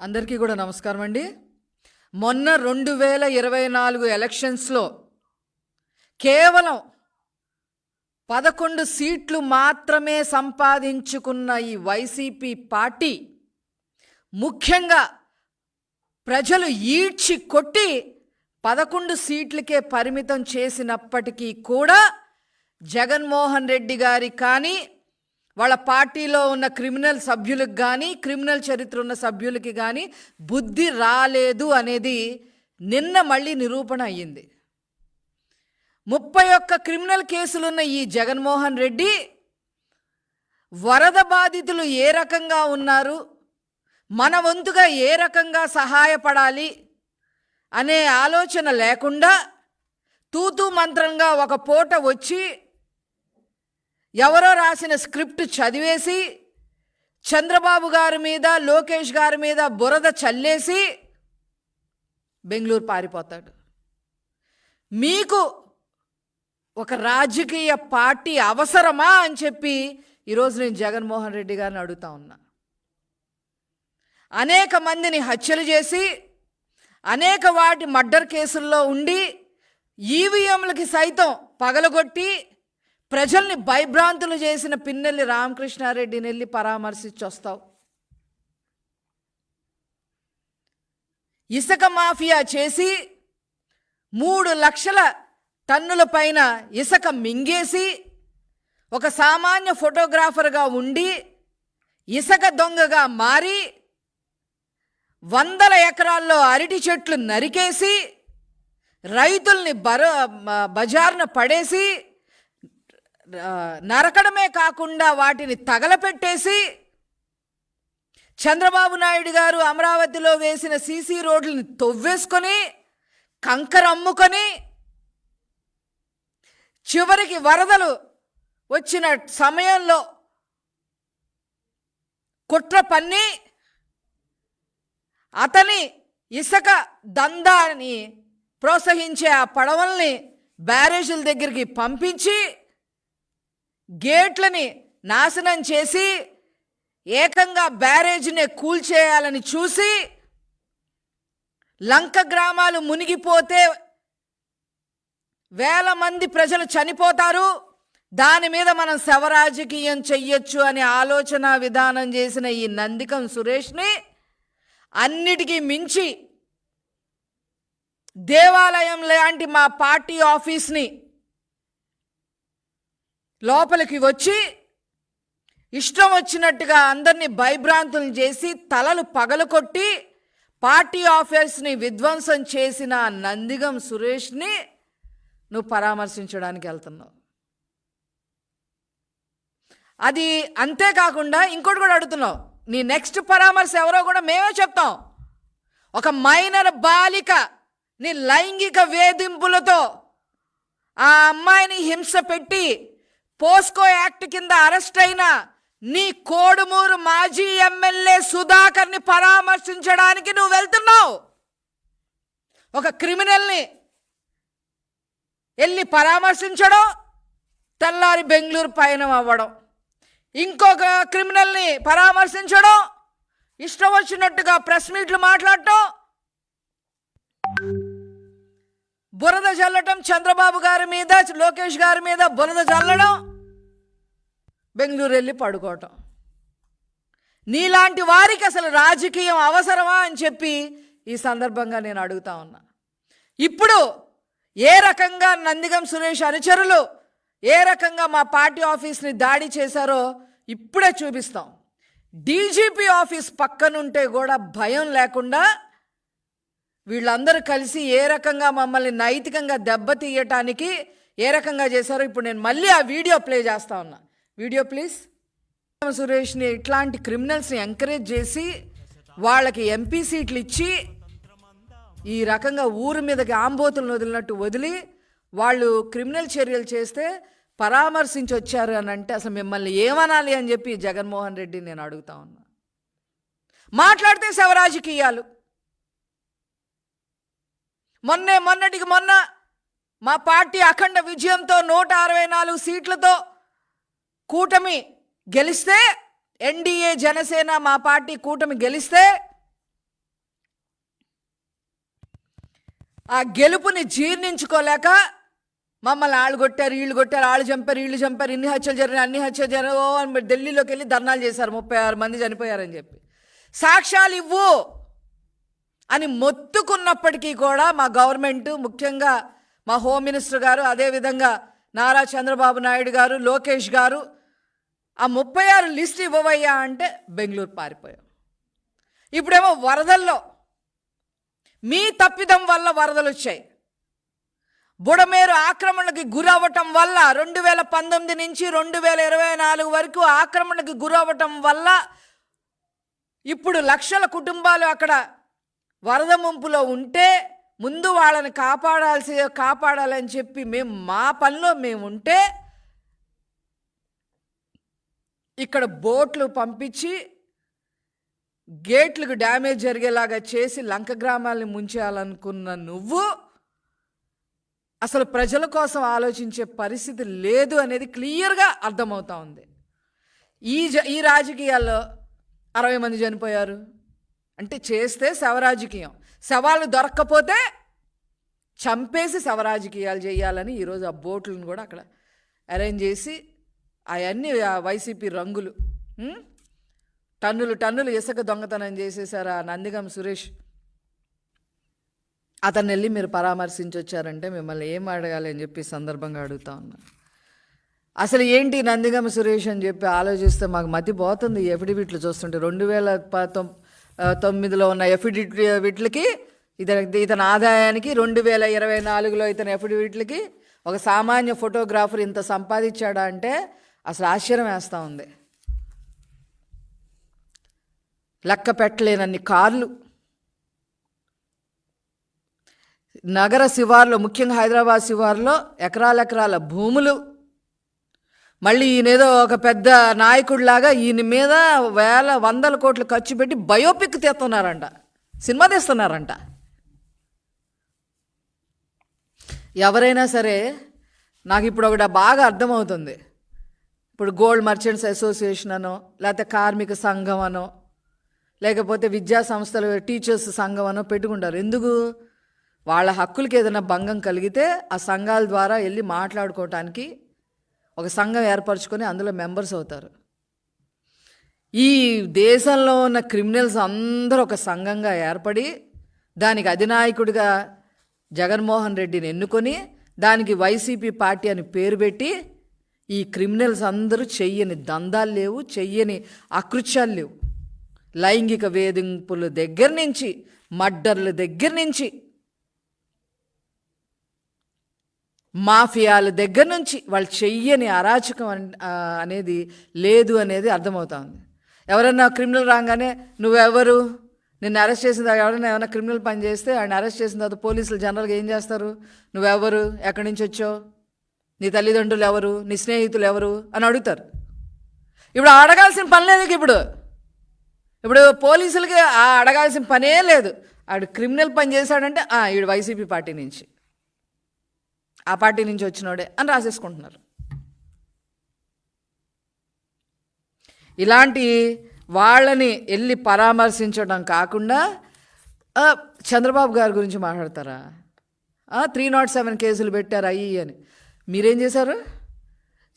అందరికీ కూడా నమస్కారం అండి. మొన్న 2024 ఎలక్షన్స్లో కేవలం 11 సీట్లు మాత్రమే సంపాదించుకున్న ఈ వైసీపీ పార్టీ ముఖ్యంగా ప్రజలు ఈడ్చి కొట్టి 11 సీట్లకే పరిమితం చేసినప్పటికీ కూడా జగన్మోహన్ రెడ్డి గారి కానీ వాళ్ళ పార్టీలో ఉన్న క్రిమినల్ సభ్యులకు కానీ క్రిమినల్ చరిత్ర ఉన్న సభ్యులకి కానీ బుద్ధి రాలేదు అనేది నిన్న మళ్ళీ నిరూపణ అయ్యింది. 31 క్రిమినల్ కేసులున్న ఈ జగన్మోహన్ రెడ్డి వరద బాధితులు ఏ రకంగా ఉన్నారు, మన వంతుగా ఏ రకంగా సహాయపడాలి అనే ఆలోచన లేకుండా తూతూ మంత్రంగా ఒక పూట వచ్చి ఎవరో రాసిన స్క్రిప్ట్ చదివేసి చంద్రబాబు గారి మీద లోకేష్ గారి మీద బురద చల్లేసి బెంగళూరు పారిపోతాడు. మీకు ఒక రాజకీయ పార్టీ అవసరమా అని చెప్పి ఈరోజు నేను జగన్మోహన్ రెడ్డి గారిని అడుగుతా ఉన్నా. అనేక మందిని హత్యలు చేసి అనేక వాటి మర్డర్ కేసుల్లో ఉండి ఈవీఎంలకి సైతం పగలగొట్టి ప్రజల్ని భయభ్రాంతులు చేసిన పిన్నెల్లి రామకృష్ణారెడ్డిని వెళ్ళి పరామర్శించి వస్తావు. ఇసుక మాఫియా చేసి 3 లక్షల టన్నుల పైన ఇసుక మింగేసి ఒక సామాన్య ఫోటోగ్రాఫర్గా ఉండి ఇసుక దొంగగా మారి 100 ఎకరాల్లో అరటి చెట్లు నరికేసి రైతుల్ని బజార్న పడేసి నరకడమే కాకుండా వాటిని తగలపెట్టేసి చంద్రబాబు నాయుడు గారు అమరావతిలో వేసిన సీసీ రోడ్లని తవ్వేసుకొని కంకర అమ్ముకొని చివరికి వరదలు వచ్చిన సమయంలో కుట్ర పన్ని అతని ఇసుక దందాని ప్రోత్సహించే ఆ పడవల్ని బ్యారేజీల దగ్గరికి పంపించి గేట్లని నాశనం చేసి ఏకంగా బ్యారేజీనే కూల్చేయాలని చూసి లంక గ్రామాలు మునిగిపోతే వేల మంది ప్రజలు చనిపోతారు, దాని మీద మనం శవరాజకీయం చెయ్యొచ్చు అనే ఆలోచన విధానం చేసిన ఈ నందికం సురేష్ని అన్నిటికీ మించి దేవాలయం లాంటి మా పార్టీ ఆఫీస్ని లోపలికి వచ్చి ఇష్టం వచ్చినట్టుగా అందరినీ భయభ్రాంతులు చేసి తలలు పగలకొట్టి పార్టీ ఆఫీస్ని విధ్వంసం చేసిన నందిగం సురేష్ని నువ్వు పరామర్శించడానికి వెళ్తున్నావు. అది అంతేకాకుండా ఇంకోటి కూడా అడుగుతున్నావు, నీ నెక్స్ట్ పరామర్శ ఎవరో కూడా మేమే చెప్తాం. ఒక మైనర్ బాలిక నీ లైంగిక వేధింపులతో ఆ అమ్మాయిని హింస పెట్టి పోస్కో యాక్ట్ కింద అరెస్ట్ అయిన నీ కోడుమూరు మాజీ ఎమ్మెల్యే సుధాకర్ని పరామర్శించడానికి నువ్వు వెళ్తున్నావు. ఒక క్రిమినల్ని వెళ్ళి పరామర్శించడం, తెల్లారి బెంగళూరు పయనం అవ్వడం, ఇంకొక క్రిమినల్ని పరామర్శించడం, ఇష్టం వచ్చినట్టుగా ప్రెస్ మీట్లు మాట్లాడటం, బురద చల్లటం, చంద్రబాబు గారి మీద లోకేష్ గారి మీద బురద చల్లడం, బెంగళూరు వెళ్ళి పడుకోవటం. నీలాంటి వారికి అసలు రాజకీయం అవసరమా అని చెప్పి ఈ సందర్భంగా నేను అడుగుతా ఉన్నా. ఇప్పుడు ఏ రకంగా నందిగం సురేష్ అనుచరులు ఏ రకంగా మా పార్టీ ఆఫీస్ని దాడి చేశారో ఇప్పుడే చూపిస్తాం. డీజీపీ ఆఫీస్ పక్కనుంటే కూడా భయం లేకుండా వీళ్ళందరూ కలిసి ఏ రకంగా మమ్మల్ని నైతికంగా దెబ్బతీయటానికి ఏ రకంగా చేశారో ఇప్పుడు నేను మళ్ళీ ఆ వీడియో ప్లే చేస్తా ఉన్నా. Video please. సురేష్ని ఇట్లాంటి క్రిమినల్స్ని ఎంకరేజ్ చేసి వాళ్ళకి ఎంపీ సీట్లు ఇచ్చి ఈ రకంగా ఊరి మీదకి ఆంబోతులను వదిలినట్టు వదిలి వాళ్ళు క్రిమినల్ చర్యలు చేస్తే పరామర్శించి వచ్చారు అని అంటే అసలు మిమ్మల్ని ఏమనాలి అని చెప్పి జగన్మోహన్ రెడ్డి నేను అడుగుతా ఉన్నా. మాట్లాడితే శవరాజకీయాలు. మొన్నటికి మొన్న మా పార్టీ అఖండ విజయంతో 164 సీట్లతో కూటమి గెలిస్తే, ఎన్డీఏ జనసేన మా పార్టీ కూటమి గెలిస్తే ఆ గెలుపుని జీర్ణించుకోలేక మమ్మల్ని వాళ్ళు కొట్టారు, వీళ్ళు కొట్టారు, వాళ్ళు చంపారు, వీళ్ళు చంపారు, ఇన్ని హత్యలు జరిగినాయి, అన్ని హత్యలు జరిగాయి అని ఢిల్లీలోకి వెళ్ళి ధర్నాలు చేశారు. 36 మంది చనిపోయారని చెప్పి సాక్ష్యాలు ఇవ్వు అని మొత్తుకున్నప్పటికీ కూడా మా గవర్నమెంట్, ముఖ్యంగా మా హోమ్ మినిస్టర్ గారు, అదేవిధంగా నారా చంద్రబాబు నాయుడు గారు, లోకేష్ గారు ఆ 36 లిస్ట్ ఇవ్వవయ్యా అంటే బెంగళూరు పారిపోయాం. ఇప్పుడేమో వరదల్లో మీ తప్పిదం వల్ల వరదలు వచ్చాయి. బుడమేరు ఆక్రమణకి గురవ్వటం వల్ల 2019 నుంచి 2024 వరకు ఆక్రమణకి గురవ్వటం వల్ల ఇప్పుడు లక్షల కుటుంబాలు అక్కడ వరద ముంపులో ఉంటే ముందు వాళ్ళని కాపాడాలని చెప్పి మేము మా పనిలో మేము ఉంటే ఇక్కడ బోట్లు పంపించి గేట్లకు డ్యామేజ్ జరిగేలాగా చేసి లంక గ్రామాలని ముంచేయాలనుకున్న నువ్వు అసలు ప్రజల కోసం ఆలోచించే పరిస్థితి లేదు అనేది క్లియర్గా అర్థమవుతా ఉంది. ఈ రాజకీయాల్లో 60 మంది చనిపోయారు అంటే చేస్తే శవరాజకీయం, శవాలు దొరక్కపోతే చంపేసి శవరాజకీయాలు చేయాలని ఈరోజు ఆ బోట్లను కూడా అక్కడ అరేంజ్ చేసి అవన్నీ వైసీపీ రంగులు టన్నులు ఇసుక దొంగతనం చేసేసారు. ఆ నందిగం సురేష్ అతన్ని వెళ్ళి మీరు పరామర్శించి వచ్చారంటే మిమ్మల్ని ఏం అడగాలి అని చెప్పి సందర్భంగా అడుగుతా ఉన్నా. అసలు ఏంటి నందిగం సురేష్ అని చెప్పి ఆలోచిస్తే మాకు మతి పోతుంది. ఈ ఎఫిడవిట్లు చూస్తుంటే 2019లో ఉన్న ఎఫిడవిట్లకి ఇతని ఆదాయానికి 2024లో ఇతని ఎఫిడవిట్లకి ఒక సామాన్య ఫోటోగ్రాఫర్ ఇంత సంపాదించాడా అంటే అసలు ఆశ్చర్యం వేస్తూ ఉంది. లెక్క పెట్టలేనన్ని కార్లు, నగర శివార్లో ముఖ్యంగా హైదరాబాద్ శివార్లో ఎకరాల భూములు, మళ్ళీ ఈయనేదో ఒక పెద్ద నాయకుడిలాగా ఈయన మీద వందల కోట్లు ఖర్చు పెట్టి బయోపిక్ తీస్తున్నారంట, సినిమా తీస్తున్నారంట. ఎవరైనా సరే నాకు ఇప్పుడు ఒకటి బాగా అర్థమవుతుంది. ఇప్పుడు గోల్డ్ మర్చెంట్స్ అసోసియేషన్ అనో, లేకపోతే కార్మిక సంఘం అనో, లేకపోతే విద్యా సంస్థలు టీచర్స్ సంఘం అనో పెట్టుకుంటారు. ఎందుకు? వాళ్ళ హక్కులకి ఏదైనా భంగం కలిగితే ఆ సంఘాల ద్వారా వెళ్ళి మాట్లాడుకోవటానికి ఒక సంఘం ఏర్పరచుకొని అందులో మెంబర్స్ అవుతారు. ఈ దేశంలో ఉన్న క్రిమినల్స్ అందరూ ఒక సంఘంగా ఏర్పడి దానికి అధినాయకుడిగా జగన్మోహన్ రెడ్డిని ఎన్నుకొని దానికి వైసీపీ పార్టీ అని పేరు పెట్టి ఈ క్రిమినల్స్ అందరూ చెయ్యని దందాలు లేవు, చెయ్యని అకృత్యాలు లేవు. లైంగిక వేధింపుల దగ్గర నుంచి, మర్డర్ల దగ్గర నుంచి, మాఫియాల దగ్గర నుంచి వాళ్ళు చెయ్యని అరాచకం అనేది లేదు అనేది అర్థమవుతా ఉంది. ఎవరన్నా క్రిమినల్ రాగానే నువ్వెవరు, నిన్ను అరెస్ట్ చేసిన ఎవరైనా ఏమైనా క్రిమినల్ పని చేస్తే ఆయన అరెస్ట్ చేసిన తర్వాత పోలీసులు జనరల్గా ఏం చేస్తారు? నువ్వెవరు, ఎక్కడి నుంచి వచ్చావు, నీ తల్లిదండ్రులు ఎవరు, నీ స్నేహితులు ఎవరు అని అడుగుతారు. ఇప్పుడు అడగాల్సిన పని లేదు. ఇప్పుడు పోలీసులకి అడగాల్సిన పనే లేదు. ఆడు క్రిమినల్ పని చేశాడంటే ఈడు వైసీపీ పార్టీ నుంచి, ఆ పార్టీ నుంచి వచ్చినోడే అని రాసేసుకుంటున్నారు. ఇలాంటి వాళ్ళని వెళ్ళి పరామర్శించడం కాకుండా చంద్రబాబు గారి గురించి మాట్లాడతారా? 307 కేసులు పెట్టారు అయ్యి అని. మీరేం చేశారు?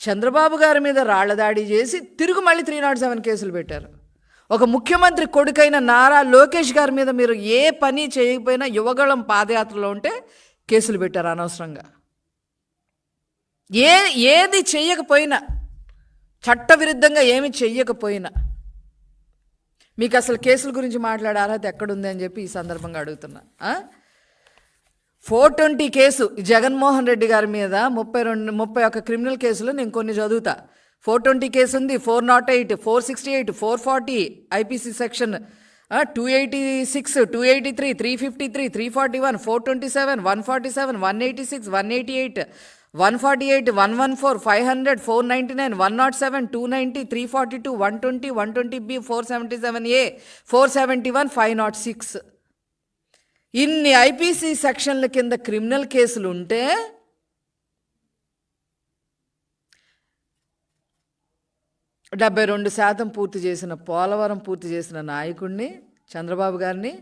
చంద్రబాబు గారి మీద రాళ్ల దాడి చేసి తిరుగు మళ్ళీ 307 కేసులు పెట్టారు. ఒక ముఖ్యమంత్రి కొడుకైన నారా లోకేష్ గారి మీద మీరు ఏ పని చేయకపోయినా యువగళం పాదయాత్రలో ఉంటే కేసులు పెట్టారు అనవసరంగా. ఏది చెయ్యకపోయినా, చట్టవిరుద్ధంగా ఏమి చెయ్యకపోయినా మీకు అసలు కేసుల గురించి మాట్లాడే అర్హత ఎక్కడుంది అని చెప్పి ఈ సందర్భంగా అడుగుతున్నా. 420 కేసు జగన్మోహన్ రెడ్డి గారి మీద 31 క్రిమినల్ కేసులు నేను కొన్ని చదువుతా. 420 కేసు ఉంది, 408, 468, 440 ఐపీసీ సెక్షన్, 286, 283, 353, 341, 427, 147, 186, 188, 148, 114, 500, 499, 107, 290, 342, 120, 120B, 477A, 471, 506. ఇన్ని ఐపీసీ సెక్షన్ల కింద క్రిమినల్ కేసులు ఉంటే 72% పూర్తి చేసిన పోలవరం పూర్తి చేసిన నాయకుడిని చంద్రబాబు గారిని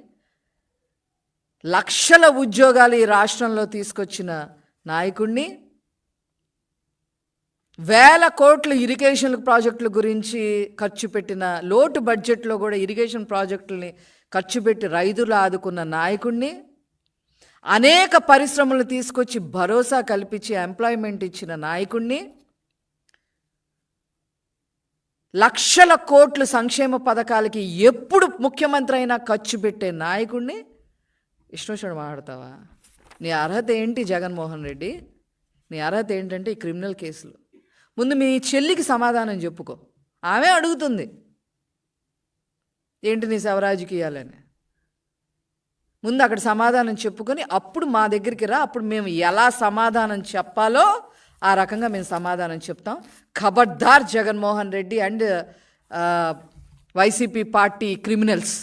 లక్షల ఉద్యోగాలు ఈ రాష్ట్రంలో తీసుకొచ్చిన నాయకుడిని, వేల కోట్లు ఇరిగేషన్ ప్రాజెక్టుల గురించి ఖర్చు పెట్టిన, లోటు బడ్జెట్లో కూడా ఇరిగేషన్ ప్రాజెక్టుల్ని ఖర్చు పెట్టి రైతులు ఆదుకున్న నాయకుడిని, అనేక పరిశ్రమలు తీసుకొచ్చి భరోసా కల్పించి ఎంప్లాయ్మెంట్ ఇచ్చిన నాయకుడిని, లక్షల కోట్లు సంక్షేమ పథకాలకి ఎప్పుడు ముఖ్యమంత్రి అయినా ఖర్చు పెట్టే నాయకుడిని ఇష్టం వచ్చినట్టు మాట్లాడతావా? నీ అర్హత ఏంటి జగన్మోహన్ రెడ్డి? నీ అర్హత ఏంటంటే ఈ క్రిమినల్ కేసులు. ముందు మీ చెల్లికి సమాధానం చెప్పుకో. ఆమె అడుగుతుంది ఏంటి నీ శవరాజకీయాలని. ముందు అక్కడ సమాధానం చెప్పుకొని అప్పుడు మా దగ్గరికి రా. అప్పుడు మేము ఎలా సమాధానం చెప్పాలో ఆ రకంగా మేము సమాధానం చెప్తాం. ఖబర్దార్ Jaganmohan Reddy and YCP party criminals,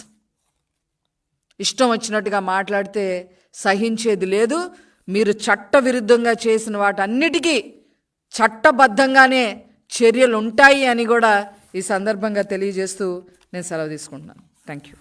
ఇష్టం వచ్చినట్టుగా మాట్లాడితే సహించేది లేదు. మీరు చట్టవిరుద్ధంగా చేసిన వాటన్నిటికీ చట్టబద్ధంగానే చర్యలు ఉంటాయి అని కూడా ఈ సందర్భంగా తెలియజేస్తూ నేను సెలవు తీసుకుంటున్నాను. Thank you.